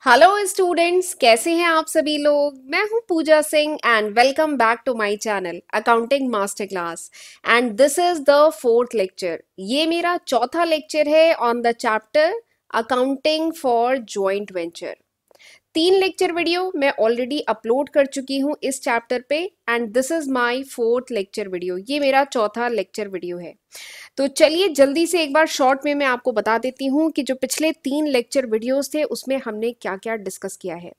Hello students, कैसे हैं आप सभी लोग। मैं हूं Pooja Singh and welcome back to my channel accounting master class. And this is the fourth lecture. ये मेरा चौथा लेक्चर है on the chapter accounting for joint venture. 3 lecture video मैं ऑलरेडी अपलोड कर चुकी हूँ इस चैप्टर पे and this is my fourth lecture video. ये मेरा चौथा लेक्चर वीडियो है। तो चलिए जल्दी से एक बार शॉर्ट में मैं आपको बता देती हूँ कि जो पिछले 3 लेक्चर वीडियोस थे उसमें हमने क्या क्या डिस्कस किया है।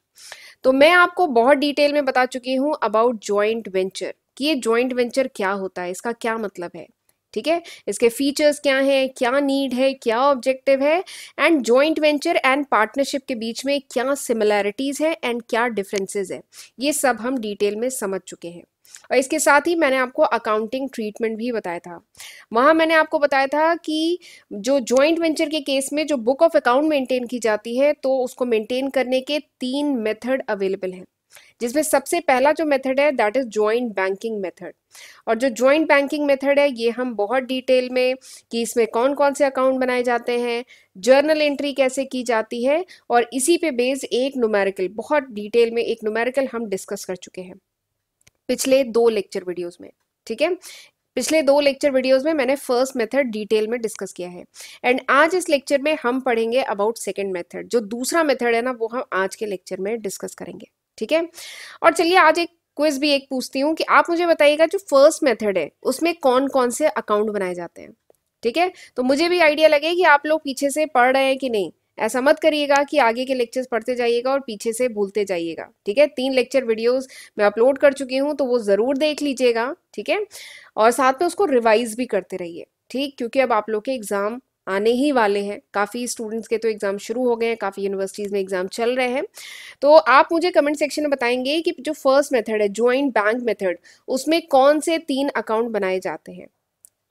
तो मैं आपको बहुत डिटेल में बता चुकी हूँ अबाउट जॉइंट वेंचर कि ये जॉइंट वेंचर क्या होता है, इसका क्या मतलब है। ठीक है, इसके फीचर्स क्या हैं, क्या नीड है, क्या ऑब्जेक्टिव है and joint venture and partnership के बीच में क्या सिमिलैरिटीज है एंड क्या डिफरेंसेस है, ये सब हम डिटेल में समझ चुके हैं। और इसके साथ ही मैंने आपको अकाउंटिंग ट्रीटमेंट भी बताया था। वहां मैंने आपको बताया था कि जो जॉइंट वेंचर के केस में जो बुक ऑफ अकाउंट मेंटेन की जाती है तो उसको मेंटेन करने के 3 मेथड अवेलेबल हैं, जिसमें सबसे पहला जो मेथड है that is joint banking method. और जो जॉइंट बैंकिंग मेथड है ये हम बहुत डिटेल में कि इसमें कौन कौन से अकाउंट बनाए जाते हैं, जर्नल एंट्री कैसे की जाती है और इसी पे बेस्ड एक न्यूमेरिकल, बहुत डिटेल में एक न्यूमेरिकल हम डिस्कस कर चुके हैं पिछले 2 लेक्चर वीडियोस में। ठीक है, पिछले 2 लेक्चर वीडियोस में मैंने फर्स्ट मेथड डिटेल में डिस्कस किया है एंड आज इस लेक्चर में हम पढ़ेंगे अबाउट सेकंड मेथड। जो दूसरा मेथड है ना वो हम आज के लेक्चर में डिस्कस करेंगे। ठीक है, और चलिए आज एक क्विज भी एक पूछती हूँ कि आप मुझे बताइएगा जो फर्स्ट मेथड है उसमें कौन कौन से अकाउंट बनाए जाते हैं। ठीक है, तो मुझे भी आइडिया लगे कि आप लोग पीछे से पढ़ रहे हैं कि नहीं। ऐसा मत करिएगा कि आगे के लेक्चर्स पढ़ते जाइएगा और पीछे से भूलते जाइएगा। ठीक है, 3 लेक्चर वीडियोस मैं अपलोड कर चुकी हूँ तो वो ज़रूर देख लीजिएगा। ठीक है, और साथ में उसको रिवाइज भी करते रहिए। ठीक, क्योंकि अब आप लोग के एग्ज़ाम आने ही वाले हैं। काफ़ी स्टूडेंट्स के तो एग्ज़ाम शुरू हो गए हैं, काफ़ी यूनिवर्सिटीज़ में एग्ज़ाम चल रहे हैं। तो आप मुझे कमेंट सेक्शन में बताएंगे कि जो फर्स्ट मेथड है जॉइंट बैंक मेथड, उसमें कौन से 3 अकाउंट बनाए जाते हैं।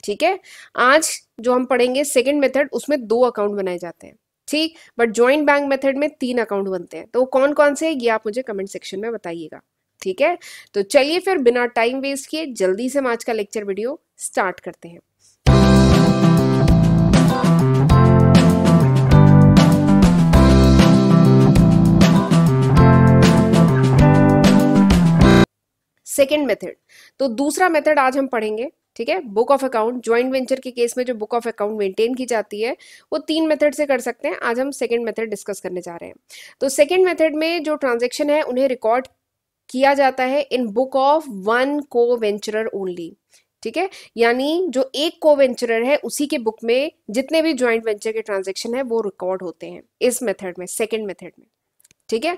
ठीक है, आज जो हम पढ़ेंगे सेकंड मेथड उसमें 2 अकाउंट बनाए जाते हैं। ठीक, बट जॉइंट बैंक मेथड में 3 अकाउंट बनते हैं। तो कौन कौन से ये आप मुझे कमेंट सेक्शन में बताइएगा। ठीक है, तो चलिए फिर बिना टाइम वेस्ट किए जल्दी से हम आज का लेक्चर वीडियो स्टार्ट करते हैं। सेकेंड मेथड, तो दूसरा मेथड आज हम पढ़ेंगे। ठीक है, book of account, joint venture के केस में जो बुक ऑफ अकाउंट मेंटेन की जाती है वो 3 मेथड से कर सकते हैं। आज हम सेकेंड मेथड डिस्कस करने जा रहे हैं। तो सेकेंड मेथड में जो ट्रांजेक्शन है उन्हें रिकॉर्ड किया जाता है इन बुक ऑफ वन को वेंचरर ओनली। ठीक है, यानी जो एक को वेंचरर है उसी के बुक में जितने भी ज्वाइंट वेंचर के ट्रांजेक्शन है वो रिकॉर्ड होते हैं इस मेथड में, सेकेंड मेथड में। ठीक है,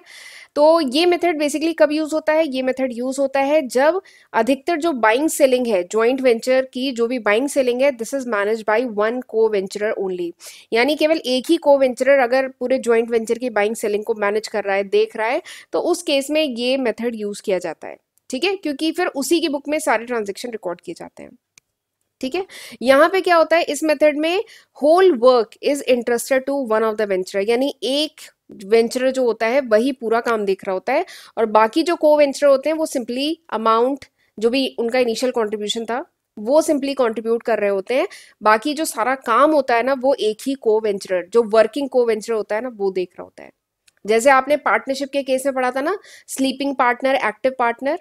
तो ये मेथड बेसिकली कब यूज होता है, ये मेथड यूज होता है जब अधिकतर जो बाइंग सेलिंग है जॉइंट वेंचर की, जो भी बाइंग सेलिंग है this is manage by one को वेंचरर ओनली। यानी केवल एक ही को वेंचरर अगर पूरे जॉइंट वेंचर की बाइंग सेलिंग को मैनेज कर रहा है, देख रहा है, तो उस केस में ये मेथड यूज किया जाता है। ठीक है, क्योंकि फिर उसी की बुक में सारे ट्रांजेक्शन रिकॉर्ड किए जाते हैं। ठीक है, यहाँ पे क्या होता है इस मेथड में, whole work is interested to one of the venturer, यानी एक वेंचरर जो होता है वही पूरा काम देख रहा होता है और बाकी जो को वेंचरर होते हैं वो सिंपली अमाउंट, जो भी उनका इनिशियल कंट्रीब्यूशन था वो सिंपली कंट्रीब्यूट कर रहे होते हैं। बाकी जो सारा काम होता है ना वो एक ही को वेंचरर, जो वर्किंग को वेंचरर होता है ना, वो देख रहा होता है। जैसे आपने पार्टनरशिप के केस में पढ़ा था ना, स्लीपिंग पार्टनर, एक्टिव पार्टनर,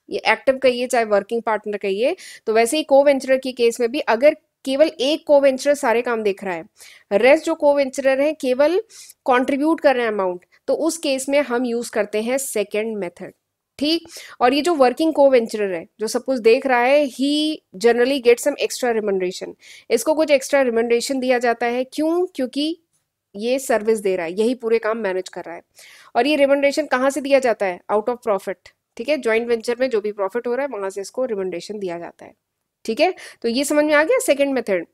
ये एक्टिव कहिए चाहे वर्किंग पार्टनर कहिए, तो वैसे ही को वेंचरर के केस में भी अगर केवल एक को वेंचरर सारे काम देख रहा है, रेस्ट जो को वेंचरर है केवल कंट्रीब्यूट कर रहे हैं अमाउंट, तो उस केस में हम यूज करते हैं सेकेंड मेथड। ठीक, और ये जो वर्किंग को वेंचरर है जो सपोज देख रहा है, ही जनरली गेट सम एक्स्ट्रा रिमंडरेशन, इसको कुछ एक्स्ट्रा रिमंडरेशन दिया जाता है। क्यों? क्योंकि ये सर्विस दे रहा है, यही पूरे काम मैनेज कर रहा है। और ये रिमंडरेशन कहाँ से दिया जाता है? Out of profit. ठीक है, ज्वाइंट वेंचर में जो भी प्रॉफिट हो रहा है वहां से इसको रिमंडरेशन दिया जाता है। ठीक है, तो ये समझ में आ गया सेकंड मेथड।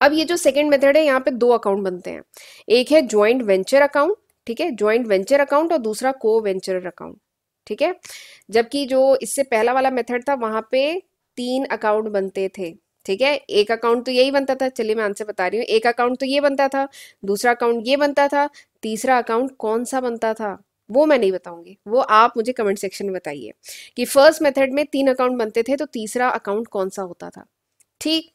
अब ये जो सेकंड मेथड है यहाँ पे 2 अकाउंट बनते हैं, एक है ज्वाइंट वेंचर अकाउंट, ठीक है, ज्वाइंट वेंचर अकाउंट, और दूसरा को वेंचर अकाउंट। ठीक है, जबकि जो इससे पहला वाला मेथड था वहां पे 3 अकाउंट बनते थे। ठीक है, एक अकाउंट तो यही बनता था, चलिए मैं आंसर बता रही हूँ, एक अकाउंट तो ये बनता था, दूसरा अकाउंट ये बनता था, तीसरा अकाउंट कौन सा बनता था वो मैं नहीं बताऊंगी, वो आप मुझे कमेंट सेक्शन में बताइए कि फर्स्ट मेथड में 3 अकाउंट बनते थे तो तीसरा अकाउंट कौन सा होता था। ठीक,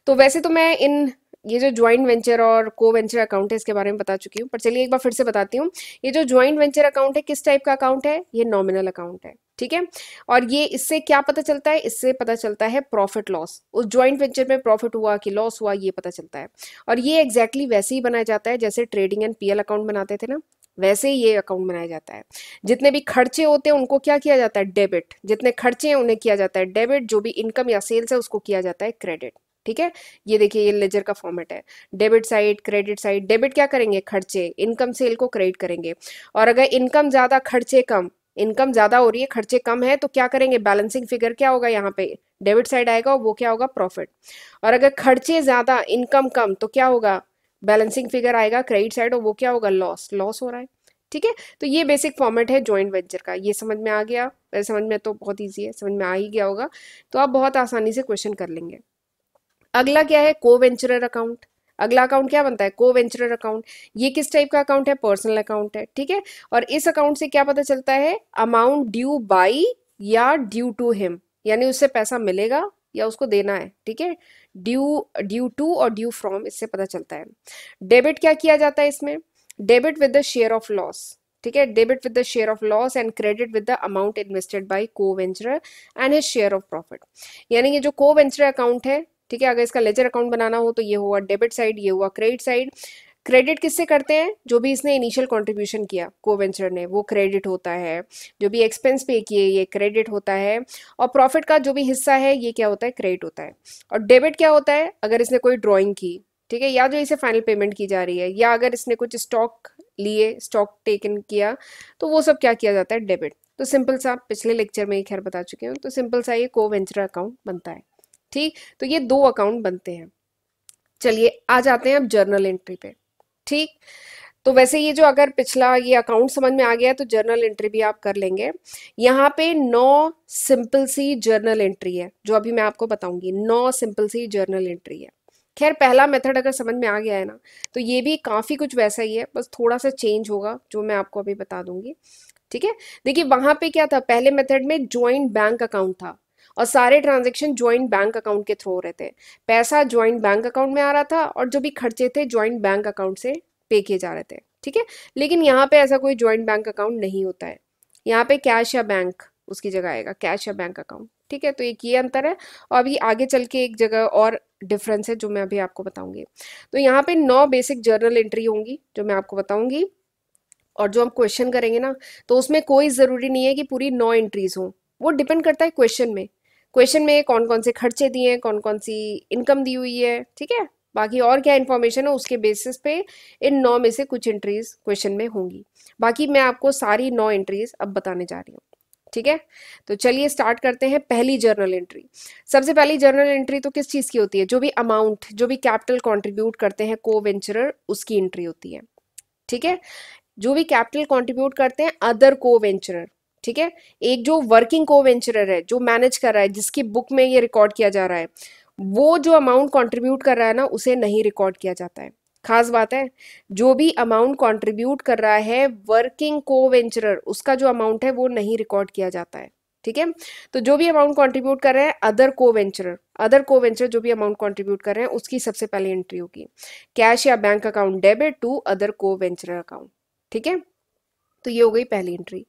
तो वैसे तो मैं इन ये जो ज्वाइंट वेंचर और को वेंचर अकाउंट है इसके बारे में बता चुकी हूँ, पर चलिए एक बार फिर से बताती हूँ। ये जो ज्वाइंट वेंचर अकाउंट है किस टाइप का अकाउंट है, ये नॉमिनल अकाउंट है, ठीक है। और ये इससे क्या पता चलता है, इससे पता चलता है प्रॉफिट लॉस, उस ज्वाइंट वेंचर में प्रॉफिट हुआ कि लॉस हुआ ये पता चलता है। और ये एग्जैक्टली वैसे ही बनाया जाता है जैसे ट्रेडिंग एंड पीएल अकाउंट बनाते थे ना, वैसे ही ये अकाउंट बनाया जाता है। जितने भी खर्चे होते हैं उनको क्या किया जाता है, डेबिट। जितने खर्चे हैं उन्हें किया जाता है डेबिट, जो भी इनकम या सेल्स है उसको किया जाता है क्रेडिट, ठीक है। ये देखिए ये लेजर का फॉर्मेट है, debit side credit side. Debit क्या करेंगे, खर्चे, इनकम सेल को क्रेडिट करेंगे। और अगर इनकम ज्यादा खर्चे कम, इनकम ज्यादा हो रही है खर्चे कम है, तो क्या करेंगे, बैलेंसिंग फिगर क्या होगा, यहाँ पे डेबिट साइड आएगा और वो क्या होगा, प्रॉफिट। और अगर खर्चे ज्यादा इनकम कम तो क्या होगा, बैलेंसिंग फिगर आएगा क्रेडिट साइड और वो क्या होगा, लॉस, लॉस हो रहा है, ठीक है। तो ये बेसिक फॉर्मेट है जॉइंट वेंचर का। ये समझ में आ गया, वैसे समझ में तो बहुत इजी है, समझ में आ ही गया होगा, तो आप बहुत आसानी से क्वेश्चन कर लेंगे। अगला क्या है, को वेंचरर अकाउंट। अगला अकाउंट क्या बनता है, को वेंचरर अकाउंट। ये किस टाइप का अकाउंट है, पर्सनल अकाउंट है, ठीक है। और इस अकाउंट से क्या पता चलता है, अमाउंट ड्यू बाई या ड्यू टू हिम, यानी उससे पैसा मिलेगा या उसको देना है, ठीक है। ड्यू, ड्यू टू और ड्यू फ्रॉम, इससे पता चलता है। डेबिट क्या किया जाता है इसमें, debit with the share of loss, ठीक है। Debit with the share of loss and credit with the amount invested by co venturer and his share of profit. यानी ये जो को वेंचरर अकाउंट है, ठीक है, अगर इसका लेजर अकाउंट बनाना हो तो ये हुआ डेबिट साइड, ये हुआ क्रेडिट साइड। क्रेडिट किससे करते हैं, जो भी इसने इनिशियल कंट्रीब्यूशन किया को वेंचर ने वो क्रेडिट होता है, जो भी एक्सपेंस पे किए ये क्रेडिट होता है, और प्रॉफिट का जो भी हिस्सा है ये क्या होता है, क्रेडिट होता है। और डेबिट क्या होता है, अगर इसने कोई ड्रॉइंग की, ठीक है, या जो इसे फाइनल पेमेंट की जा रही है, या अगर इसने कुछ स्टॉक लिए, स्टॉक टेकन किया, तो वो सब क्या किया जाता है, डेबिट। तो सिंपल सा, पिछले लेक्चर में ही खैर बता चुके हूँ, तो सिंपल सा ये को वेंचर अकाउंट बनता है, ठीक। तो ये दो अकाउंट बनते हैं। चलिए आ जाते हैं अब जर्नल एंट्री पे, ठीक। तो वैसे ये जो अगर पिछला ये अकाउंट समझ में आ गया है तो जर्नल एंट्री भी आप कर लेंगे। यहाँ पे 9 सिंपल सी जर्नल एंट्री है जो अभी मैं आपको बताऊंगी, 9 सिंपल सी जर्नल एंट्री है। खैर पहला मेथड अगर समझ में आ गया है ना, तो ये भी काफी कुछ वैसा ही है, बस थोड़ा सा चेंज होगा जो मैं आपको अभी बता दूंगी, ठीक है। देखिए वहां पे क्या था, पहले मेथड में ज्वाइंट बैंक अकाउंट था और सारे ट्रांजेक्शन ज्वाइंट बैंक अकाउंट के थ्रू हो रहे थे। पैसा ज्वाइंट बैंक अकाउंट में आ रहा था और जो भी खर्चे थे ज्वाइंट बैंक अकाउंट से पे किए जा रहे थे, ठीक है। लेकिन यहाँ पे ऐसा कोई ज्वाइंट बैंक अकाउंट नहीं होता है, यहाँ पे कैश या बैंक उसकी जगह आएगा, कैश या बैंक अकाउंट, ठीक है। तो एक ये अंतर है। और अभी आगे चल के एक जगह और डिफरेंस है जो मैं अभी आपको बताऊंगी। तो यहाँ पे 9 बेसिक जर्नल एंट्री होंगी जो मैं आपको बताऊंगी, और जो हम क्वेश्चन करेंगे ना, तो उसमें कोई ज़रूरी नहीं है कि पूरी 9 एंट्रीज हों, वो डिपेंड करता है क्वेश्चन में। क्वेश्चन में कौन कौन से खर्चे दिए हैं, कौन कौन सी इनकम दी हुई है, ठीक है। बाकी और क्या इन्फॉर्मेशन है उसके बेसिस पे इन 9 में से कुछ एंट्रीज क्वेश्चन में होंगी। बाकी मैं आपको सारी 9 एंट्रीज अब बताने जा रही हूँ, ठीक है। तो चलिए स्टार्ट करते हैं पहली जर्नल एंट्री। सबसे पहली जर्नल एंट्री तो किस चीज़ की होती है, जो भी अमाउंट, जो भी कैपिटल कंट्रीब्यूट करते हैं को वेंचरर, उसकी एंट्री होती है, ठीक है। जो भी कैपिटल कंट्रीब्यूट करते हैं अदर को वेंचरर, ठीक है। एक जो वर्किंग को वेंचरर है, जो मैनेज कर रहा है, जिसकी बुक में ये रिकॉर्ड किया जा रहा है, वो जो अमाउंट कंट्रीब्यूट कर रहा है ना, उसे नहीं रिकॉर्ड किया जाता है। खास बात है, जो भी अमाउंट कंट्रीब्यूट कर रहा है वर्किंग को वेंचरर, उसका जो अमाउंट है वो नहीं रिकॉर्ड किया जाता है, ठीक है। तो जो भी अमाउंट कंट्रीब्यूट कर रहे हैं अदर को वेंचरर, अदर को वेंचर जो भी अमाउंट कंट्रीब्यूट कर रहे हैं उसकी सबसे पहले एंट्री होगी, कैश या bank account debit to other को वेंचरर अकाउंट, ठीक है। तो ये हो गई पहली एंट्री।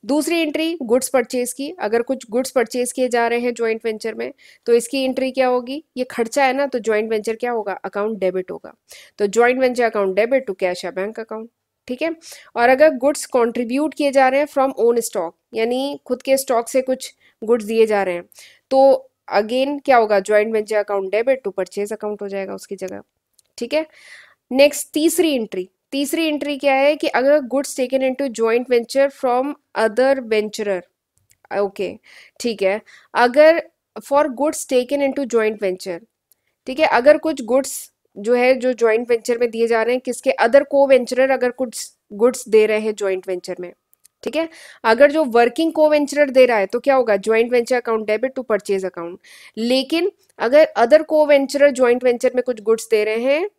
दूसरी एंट्री गुड्स परचेज की, अगर कुछ गुड्स परचेज किए जा रहे हैं ज्वाइंट वेंचर में, तो इसकी एंट्री क्या होगी, ये खर्चा है ना, तो ज्वाइंट वेंचर क्या होगा, अकाउंट डेबिट होगा। तो joint venture account debit to cash या बैंक अकाउंट, ठीक है। और अगर गुड्स कंट्रीब्यूट किए जा रहे हैं फ्रॉम ओन स्टॉक, यानी खुद के स्टॉक से कुछ गुड्स दिए जा रहे हैं, तो अगेन क्या होगा, joint venture account debit to purchase account हो जाएगा उसकी जगह, ठीक है। नेक्स्ट तीसरी एंट्री, तीसरी एंट्री क्या है कि अगर goods taken into joint venture from other वेंचरर, okay, ठीक है। अगर for goods taken into joint venture, ठीक है, अगर कुछ गुड्स जो है जो जॉइंट वेंचर में दिए जा रहे हैं, किसके, अदर को वेंचरर अगर कुछ गुड्स दे रहे हैं जॉइंट वेंचर में, ठीक है। अगर जो वर्किंग को वेंचरर दे रहा है तो क्या होगा, joint venture account debit to purchase account. लेकिन अगर अदर को वेंचरर ज्वाइंट वेंचर में कुछ गुड्स दे रहे हैं,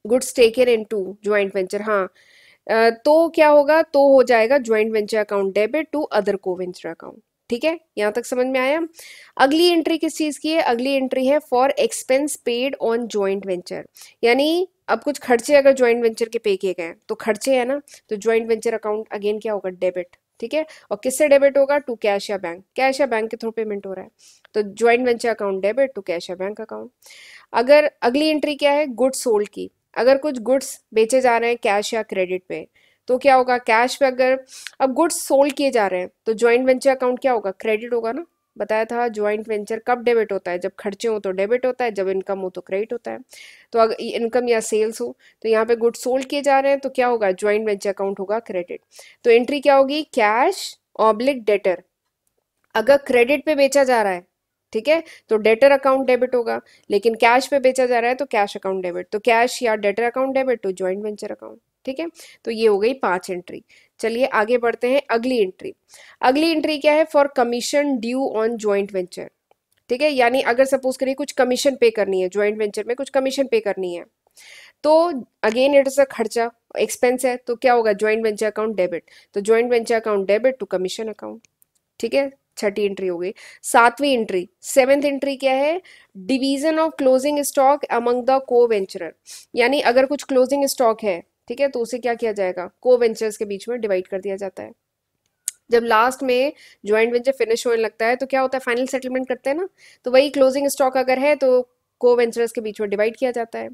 goods taken into joint venture, हाँ, तो क्या होगा, तो हो जाएगा joint venture account debit to other co venture account, ठीक है, यहाँ तक समझ में आया। अगली एंट्री किस चीज़ की है? अगली एंट्री है for expense paid on joint venture, यानी अब कुछ खर्चे अगर जॉइंट वेंचर के पे किए गए तो खर्चे है ना, तो जॉइंट वेंचर अकाउंट अगेन क्या होगा? डेबिट। ठीक है, और किससे डेबिट होगा? टू कैश या बैंक, कैश या बैंक के थ्रू पेमेंट हो रहा है, तो joint venture account debit to cash या बैंक अकाउंट। अगर अगली एंट्री क्या है? गुड्स सोल्ड की, अगर कुछ गुड्स बेचे जा रहे हैं कैश या क्रेडिट पे तो क्या होगा? कैश पे अगर अब गुड्स सोल्ड किए जा रहे हैं तो जॉइंट वेंचर अकाउंट क्या होगा? क्रेडिट होगा ना, बताया था जॉइंट वेंचर कब डेबिट होता है? जब खर्चे हो तो डेबिट होता है, जब इनकम हो तो क्रेडिट होता है। तो अगर इनकम या सेल्स हो तो यहाँ पे गुड्स सोल्ड किए जा रहे हैं तो क्या होगा? जॉइंट वेंचर अकाउंट होगा क्रेडिट। तो एंट्री क्या होगी? Cash oblique debtor. अगर क्रेडिट पे बेचा जा रहा है, ठीक है, तो डेटर अकाउंट डेबिट होगा, लेकिन कैश पे बेचा जा रहा है तो कैश अकाउंट डेबिट, तो कैश या debtor account debit to joint venture account. ठीक है, तो ये हो गई 5 एंट्री। चलिए आगे बढ़ते हैं। अगली एंट्री, अगली एंट्री क्या है? For commission due on joint venture. ठीक है, यानी अगर सपोज करिए कुछ कमीशन पे करनी है, जॉइंट वेंचर में कुछ कमीशन पे करनी है, तो अगेन इट इज अ खर्चा, एक्सपेंस है, तो क्या होगा? जॉइंट वेंचर अकाउंट डेबिट, तो joint venture account debit to commission account. ठीक है, छठी एंट्री हो गई। सातवीं एंट्री, सेवेंथ एंट्री क्या है? Division of closing stock among the को वेंचरर, यानी अगर कुछ क्लोजिंग स्टॉक है, ठीक है, तो उसे क्या किया जाएगा? को वेंचर्स के बीच में डिवाइड कर दिया जाता है। जब लास्ट में ज्वाइंट वेंचर फिनिश होने लगता है तो क्या होता है? फाइनल सेटलमेंट करते हैं ना, तो वही क्लोजिंग स्टॉक अगर है तो को वेंचर्स के बीच में डिवाइड किया जाता है।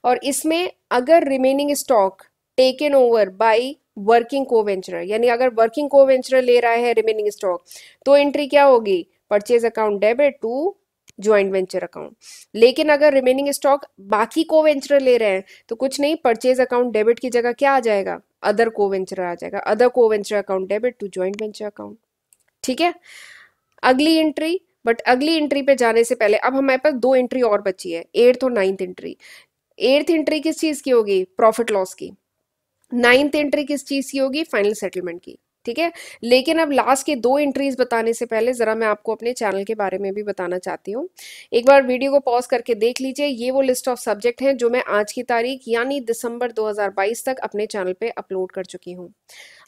और इसमें अगर remaining stock taken over by working को वेंचरर, यानी अगर वर्किंग को वेंचरर ले रहा है रिमेनिंग स्टॉक, तो एंट्री क्या होगी? Purchase account debit to joint venture account. लेकिन अगर रिमेनिंग स्टॉक बाकी को वेंचरर ले रहे हैं तो कुछ नहीं, परचेज अकाउंट डेबिट की जगह क्या आ जाएगा? अदर को वेंचर आ जाएगा, other co venture account debit to joint venture account. ठीक है, अगली एंट्री, बट अगली एंट्री पे जाने से पहले अब हमारे पास 2 एंट्री और बची है, 8th और 9th एंट्री। 8th एंट्री किस चीज की होगी? प्रॉफिट लॉस की। 9th एंट्री किस चीज की होगी? फाइनल सेटलमेंट की। ठीक है, लेकिन अब लास्ट के 2 एंट्रीज बताने से पहले जरा मैं आपको अपने चैनल के बारे में भी बताना चाहती हूँ। एक बार वीडियो को पॉज करके देख लीजिए, ये वो लिस्ट ऑफ सब्जेक्ट हैं जो मैं आज की तारीख यानी दिसंबर 2022 तक अपने चैनल पे अपलोड कर चुकी हूँ।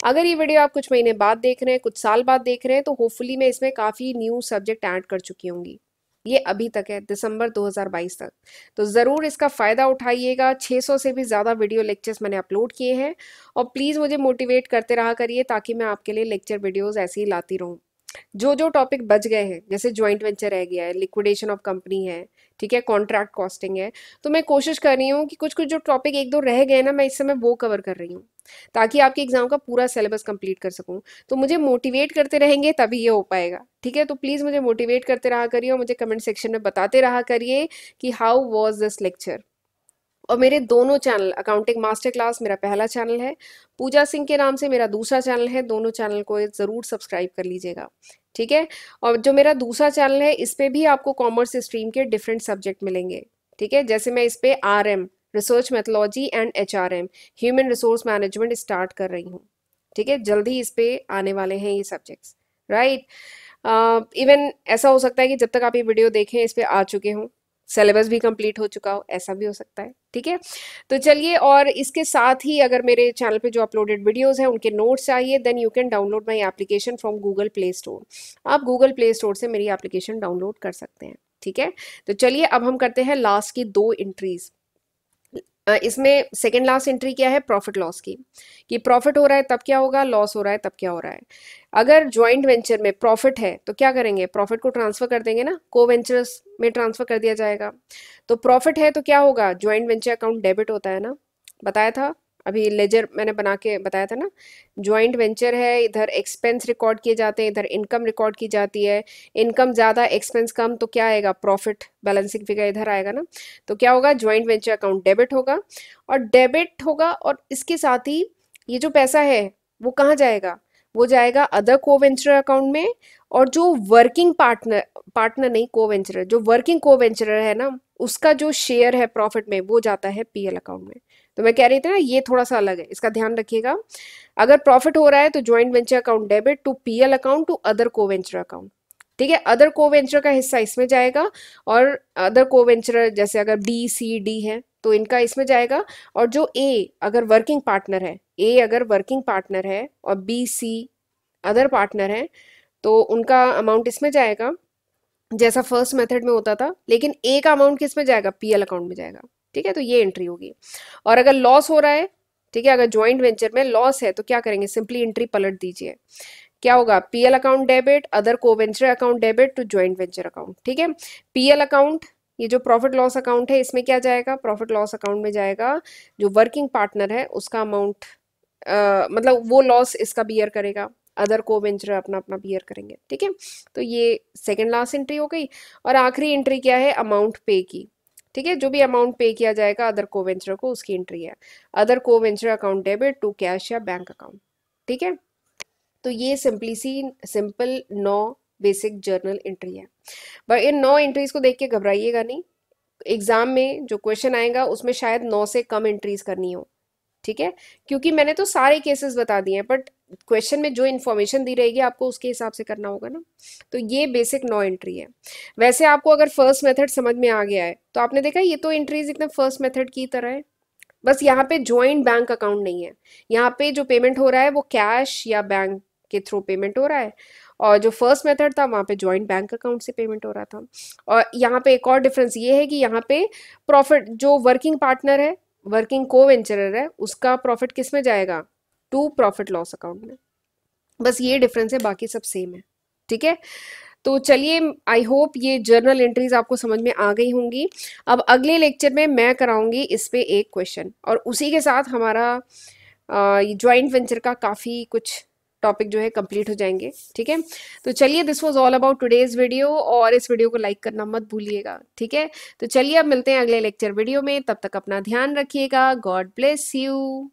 अगर ये वीडियो आप कुछ महीने बाद देख रहे हैं, कुछ साल बाद देख रहे हैं, तो होपफुली मैं इसमें काफ़ी न्यू सब्जेक्ट ऐड कर चुकी होंगी। ये अभी तक है, दिसंबर 2022 तक, तो ज़रूर इसका फ़ायदा उठाइएगा। 600 से भी ज़्यादा वीडियो लेक्चर्स मैंने अपलोड किए हैं, और प्लीज़ मुझे मोटिवेट करते रहा करिए ताकि मैं आपके लिए लेक्चर वीडियोस ऐसे ही लाती रहूँ। जो जो टॉपिक बच गए हैं, जैसे ज्वाइंट वेंचर रह गया है, लिक्विडेशन ऑफ कंपनी है, ठीक है, कॉन्ट्रैक्ट कॉस्टिंग है, तो मैं कोशिश कर रही हूँ कि कुछ कुछ जो टॉपिक 1-2 रह गए ना, मैं इस समय वो कवर कर रही हूँ ताकि आपके एग्जाम का पूरा सिलेबस कंप्लीट कर सकूँ। तो मुझे मोटिवेट करते रहेंगे तभी ये हो पाएगा। ठीक है, तो प्लीज़ मुझे मोटिवेट करते रहा करिए और मुझे कमेंट सेक्शन में बताते रहा करिए कि हाउ वॉज दिस लेक्चर। और मेरे दोनों चैनल, अकाउंटिंग मास्टर क्लास मेरा पहला चैनल है, पूजा सिंह के नाम से मेरा दूसरा चैनल है, दोनों चैनल को ज़रूर सब्सक्राइब कर लीजिएगा। ठीक है, और जो मेरा दूसरा चैनल है इस पे भी आपको कॉमर्स स्ट्रीम के डिफरेंट सब्जेक्ट मिलेंगे। ठीक है, जैसे मैं इस पे RM, research methodology and HRM, human resource management start कर रही हूँ। ठीक है, जल्दी इस पे आने वाले हैं ये सब्जेक्ट्स, राइट। इवन ऐसा हो सकता है कि जब तक आप ये वीडियो देखें इस पे आ चुके हों, सिलेबस भी कंप्लीट हो चुका हो, ऐसा भी हो सकता है। ठीक है, तो चलिए, और इसके साथ ही अगर मेरे चैनल पे जो अपलोडेड वीडियोस हैं उनके नोट्स चाहिए, then you can download my application from Google Play Store. आप गूगल प्ले स्टोर से मेरी एप्लीकेशन डाउनलोड कर सकते हैं। ठीक है, तो चलिए अब हम करते हैं लास्ट की 2 एंट्रीज। इसमें सेकेंड लास्ट एंट्री क्या है? प्रॉफिट लॉस की, कि प्रॉफिट हो रहा है तब क्या होगा, लॉस हो रहा है तब क्या हो रहा है। अगर ज्वाइंट वेंचर में प्रॉफिट है तो क्या करेंगे? प्रॉफिट को ट्रांसफर कर देंगे ना, को वेंचर्स में ट्रांसफर कर दिया जाएगा। तो प्रॉफिट है तो क्या होगा? ज्वाइंट वेंचर अकाउंट डेबिट होता है ना, बताया था अभी, लेजर मैंने बना के बताया था ना। ज्वाइंट वेंचर है, इधर एक्सपेंस रिकॉर्ड किए जाते हैं, इधर इनकम रिकॉर्ड की जाती है। इनकम ज़्यादा एक्सपेंस कम तो क्या आएगा? प्रॉफिट, बैलेंसिंग फिगर इधर आएगा ना। तो क्या होगा? ज्वाइंट वेंचर अकाउंट डेबिट होगा, और डेबिट होगा, और इसके साथ ही ये जो पैसा है वो कहाँ जाएगा? वो जाएगा अदर को वेंचर अकाउंट में। और जो वर्किंग पार्टनर, पार्टनर नहीं, को वेंचर, जो वर्किंग को वेंचर है ना, उसका जो शेयर है प्रॉफिट में वो जाता है PL अकाउंट में। तो मैं कह रही थी ना, ये थोड़ा सा अलग है, इसका ध्यान रखिएगा। अगर प्रॉफिट हो रहा है तो joint venture account debit to PL account to other co venture account. ठीक है, अदर को वेंचर का हिस्सा इसमें जाएगा, और अदर को वेंचर जैसे अगर B, C, D है तो इनका इसमें जाएगा। और जो A अगर वर्किंग पार्टनर है, A अगर वर्किंग पार्टनर है और B, C अदर पार्टनर है, तो उनका अमाउंट इसमें जाएगा जैसा फर्स्ट मेथड में होता था, लेकिन ए का अमाउंट किस में जाएगा, पीएल अकाउंट में जाएगा। ठीक है, तो ये एंट्री होगी। और अगर लॉस हो रहा है, ठीक है, अगर ज्वाइंट वेंचर में लॉस है तो क्या करेंगे, सिंपली एंट्री पलट दीजिए। क्या होगा, PL account debit, other co venture account debit to joint venture account. ठीक है, पीएल अकाउंट, ये जो प्रॉफिट लॉस अकाउंट है इसमें क्या जाएगा, प्रॉफिट लॉस अकाउंट में जाएगा जो वर्किंग पार्टनर है उसका अमाउंट, मतलब वो लॉस इसका बियर करेगा, अदर को वेंचर अपना अपना बियर करेंगे। ठीक है, तो ये सेकंड लास्ट एंट्री हो गई। और आखिरी एंट्री क्या है, अमाउंट पे की। ठीक है, जो भी अमाउंट पे किया जाएगा अदर को वेंचर को, उसकी एंट्री है other co venture account debit to cash या बैंक अकाउंट। ठीक है, तो ये सिंपल 9 बेसिक जर्नल एंट्री है। पर इन 9 एंट्रीज को देख के घबराइएगा नहीं, एग्जाम में जो क्वेश्चन आएगा उसमें शायद 9 से कम एंट्रीज करनी हो। ठीक है, क्योंकि मैंने तो सारे केसेस बता दिए हैं, बट क्वेश्चन में जो इन्फॉर्मेशन दी रहेगी आपको उसके हिसाब से करना होगा ना। तो ये बेसिक 9 एंट्री है। वैसे आपको अगर फर्स्ट मेथड समझ में आ गया है तो आपने देखा ये तो एंट्रीज एकदम फर्स्ट मेथड की तरह है, बस यहाँ पे ज्वाइंट बैंक अकाउंट नहीं है। यहाँ पे जो पेमेंट हो रहा है वो कैश या बैंक के थ्रू पेमेंट हो रहा है, और जो फर्स्ट मेथड था वहाँ पे ज्वाइंट बैंक अकाउंट से पेमेंट हो रहा था। और यहाँ पे एक और डिफरेंस ये है कि यहाँ पे प्रॉफिट जो वर्किंग पार्टनर है, वर्किंग को वेंचरर है, उसका प्रॉफिट किस में जाएगा, टू प्रॉफिट लॉस अकाउंट में। बस ये डिफरेंस है, बाकी सब सेम है। ठीक है, तो चलिए, आई होप ये जर्नल एंट्रीज आपको समझ में आ गई होंगी। अब अगले लेक्चर में मैं कराऊंगी इस पे एक क्वेश्चन, और उसी के साथ हमारा ज्वाइंट वेंचर का काफ़ी कुछ टॉपिक जो है कंप्लीट हो जाएंगे। ठीक है, तो चलिए, this was all about today's video, और इस वीडियो को लाइक करना मत भूलिएगा। ठीक है, तो चलिए अब मिलते हैं अगले लेक्चर वीडियो में, तब तक अपना ध्यान रखिएगा। God bless you.